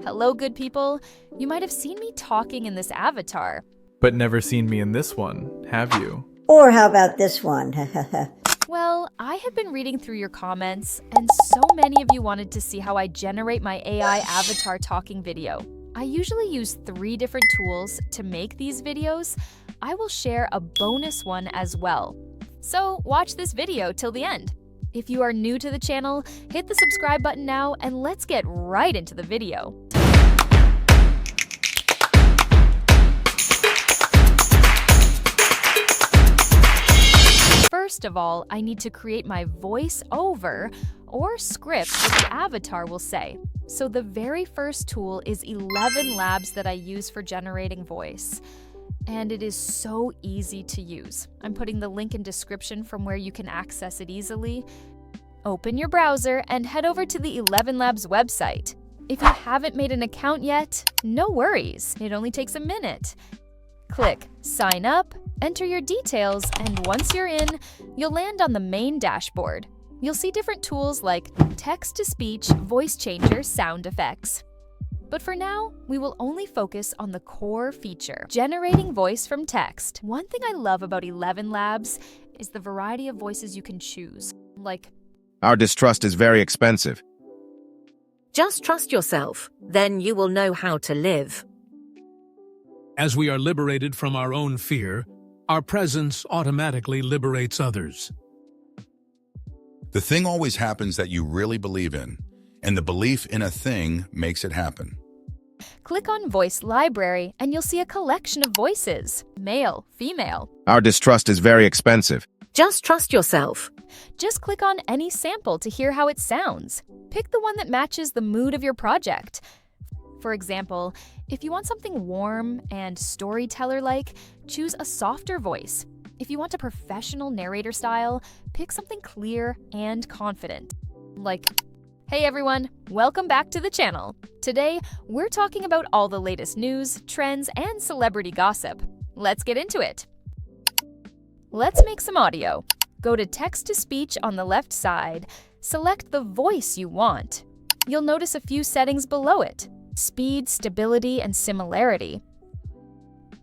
Hello, good people. You might have seen me talking in this avatar. But never seen me in this one, have you? Or how about this one? Well, I have been reading through your comments, and so many of you wanted to see how I generate my AI avatar talking video. I usually use 3 different tools to make these videos. I will share a bonus one as well. So watch this video till the end. If you are new to the channel, hit the subscribe button now and let's get right into the video. First of all, I need to create my voice-over or script that the avatar will say. So the very first tool is 11 Labs that I use for generating voice. And it is so easy to use. I'm putting the link in description from where you can access it easily. Open your browser and head over to the 11 Labs website. If you haven't made an account yet, no worries. It only takes a minute. Click Sign Up, enter your details, and once you're in, you'll land on the main dashboard. You'll see different tools like text-to-speech, voice changer, sound effects. But for now, we will only focus on the core feature, generating voice from text. One thing I love about 11 Labs is the variety of voices you can choose. Like, our distrust is very expensive. Just trust yourself, then you will know how to live. As we are liberated from our own fear, our presence automatically liberates others. The thing always happens that you really believe in, and the belief in a thing makes it happen. Click on Voice Library and you'll see a collection of voices, male, female. Our distrust is very expensive. Just trust yourself. Just click on any sample to hear how it sounds. Pick the one that matches the mood of your project. For example, if you want something warm and storyteller-like, choose a softer voice. If you want a professional narrator style, pick something clear and confident. Like, hey everyone, welcome back to the channel. Today, we're talking about all the latest news, trends, and celebrity gossip. Let's get into it. Let's make some audio. Go to text-to-speech on the left side. Select the voice you want. You'll notice a few settings below it: speed, stability, and similarity.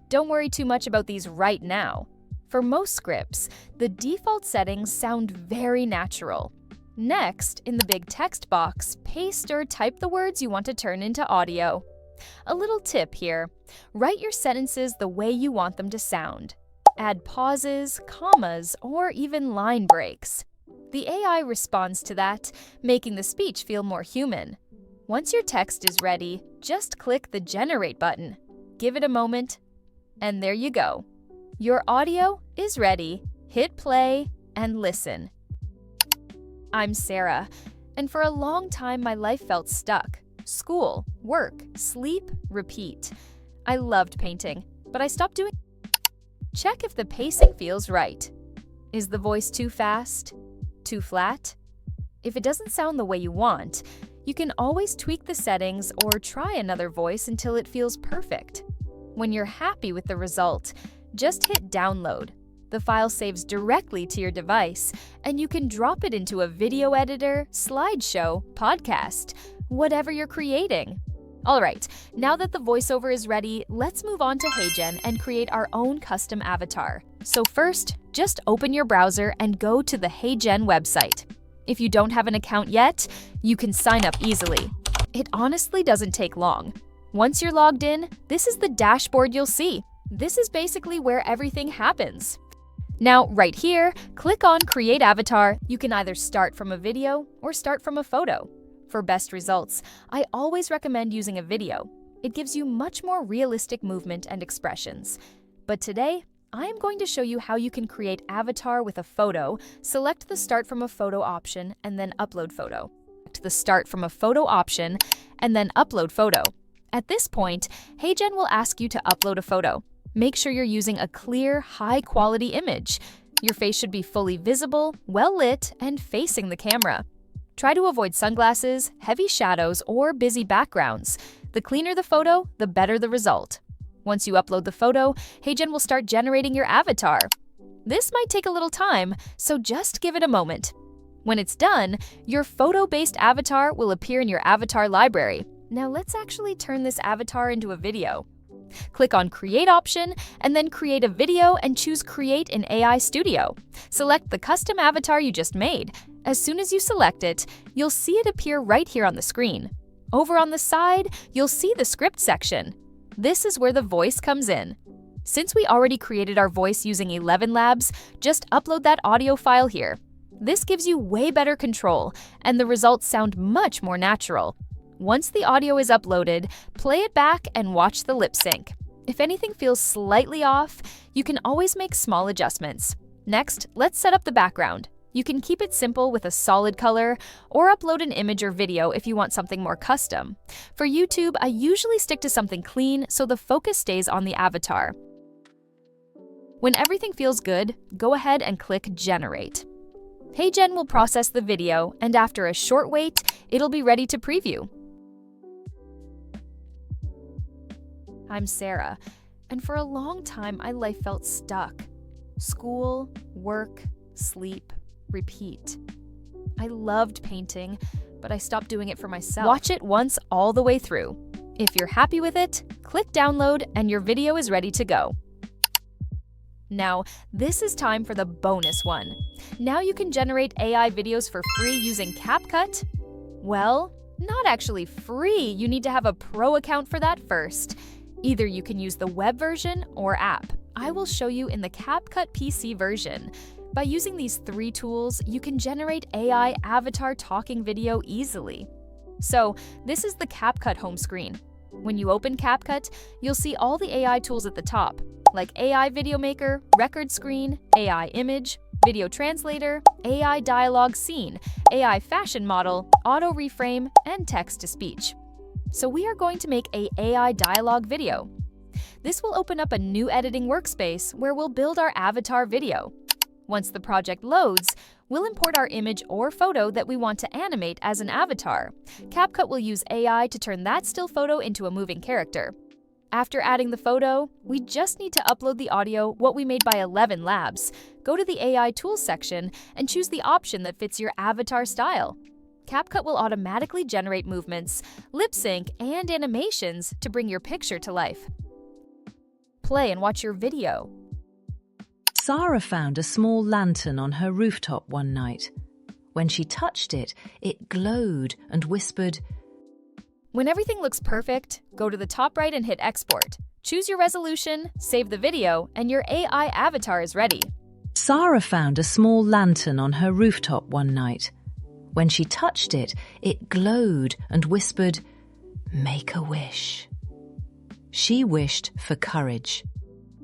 Don't worry too much about these right now. For most scripts, the default settings sound very natural. Next, in the big text box, paste or type the words you want to turn into audio. A little tip here: write your sentences the way you want them to sound. Add pauses, commas, or even line breaks. The AI responds to that, making the speech feel more human. Once your text is ready, just click the Generate button. Give it a moment, and there you go. Your audio is ready. Hit play and listen. I'm Sarah, and for a long time my life felt stuck. School, work, sleep, repeat. I loved painting, but I stopped doing it. Check if the pacing feels right. Is the voice too fast? Too flat? If it doesn't sound the way you want, you can always tweak the settings or try another voice until it feels perfect. When you're happy with the result, just hit download. The file saves directly to your device, and you can drop it into a video editor, slideshow, podcast, whatever you're creating. All right, now that the voiceover is ready, let's move on to HeyGen and create our own custom avatar. So first, just open your browser and go to the HeyGen website. If you don't have an account yet, you can sign up easily. It honestly doesn't take long. Once you're logged in, this is the dashboard you'll see. This is basically where everything happens. Now, right here, click on Create Avatar. You can either start from a video or start from a photo. For best results, I always recommend using a video. It gives you much more realistic movement and expressions. But today, I am going to show you how you can create avatar with a photo. Select the Start from a Photo option and then Upload Photo. Select the Start from a Photo option and then Upload Photo. At this point, HeyGen will ask you to upload a photo. Make sure you're using a clear, high-quality image. Your face should be fully visible, well-lit, and facing the camera. Try to avoid sunglasses, heavy shadows, or busy backgrounds. The cleaner the photo, the better the result. Once you upload the photo, HeyGen will start generating your avatar. This might take a little time, so just give it a moment. When it's done, your photo-based avatar will appear in your avatar library. Now let's actually turn this avatar into a video. Click on Create option and then create a video and choose Create in AI Studio. Select the custom avatar you just made. As soon as you select it, you'll see it appear right here on the screen. Over on the side, you'll see the script section. This is where the voice comes in. Since we already created our voice using 11 Labs, just upload that audio file here. This gives you way better control, and the results sound much more natural. Once the audio is uploaded, play it back and watch the lip sync. If anything feels slightly off, you can always make small adjustments. Next, let's set up the background. You can keep it simple with a solid color, or upload an image or video if you want something more custom. For YouTube, I usually stick to something clean so the focus stays on the avatar. When everything feels good, go ahead and click Generate. HeyGen will process the video, and after a short wait, it'll be ready to preview. I'm Sarah, and for a long time my life felt stuck. School, work, sleep, repeat. I loved painting, but I stopped doing it for myself. Watch it once all the way through. If you're happy with it, click download and your video is ready to go. Now, this is time for the bonus one. Now you can generate AI videos for free using CapCut. Well, not actually free, you need to have a pro account for that first. Either you can use the web version or app. I will show you in the CapCut PC version. By using these 3 tools, you can generate AI avatar talking video easily. So, this is the CapCut home screen. When you open CapCut, you'll see all the AI tools at the top, like AI Video Maker, Record Screen, AI Image, Video Translator, AI Dialogue Scene, AI Fashion Model, Auto Reframe, and Text-to-Speech. So we are going to make an AI dialogue video. This will open up a new editing workspace where we'll build our avatar video. Once the project loads, we'll import our image or photo that we want to animate as an avatar. CapCut will use AI to turn that still photo into a moving character. After adding the photo, we just need to upload the audio what we made by 11 Labs. Go to the AI Tools section and choose the option that fits your avatar style. CapCut will automatically generate movements, lip sync, and animations to bring your picture to life. Play and watch your video. Sarah found a small lantern on her rooftop one night. When she touched it, it glowed and whispered. When everything looks perfect, go to the top right and hit Export. Choose your resolution, save the video, and your AI avatar is ready. Sarah found a small lantern on her rooftop one night. When she touched it, it glowed and whispered, "Make a wish." She wished for courage.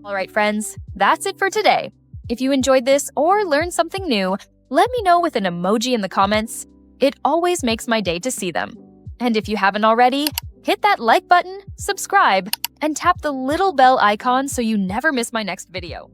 All right, friends, that's it for today. If you enjoyed this or learned something new, let me know with an emoji in the comments. It always makes my day to see them. And if you haven't already, hit that like button, subscribe, and tap the little bell icon so you never miss my next video.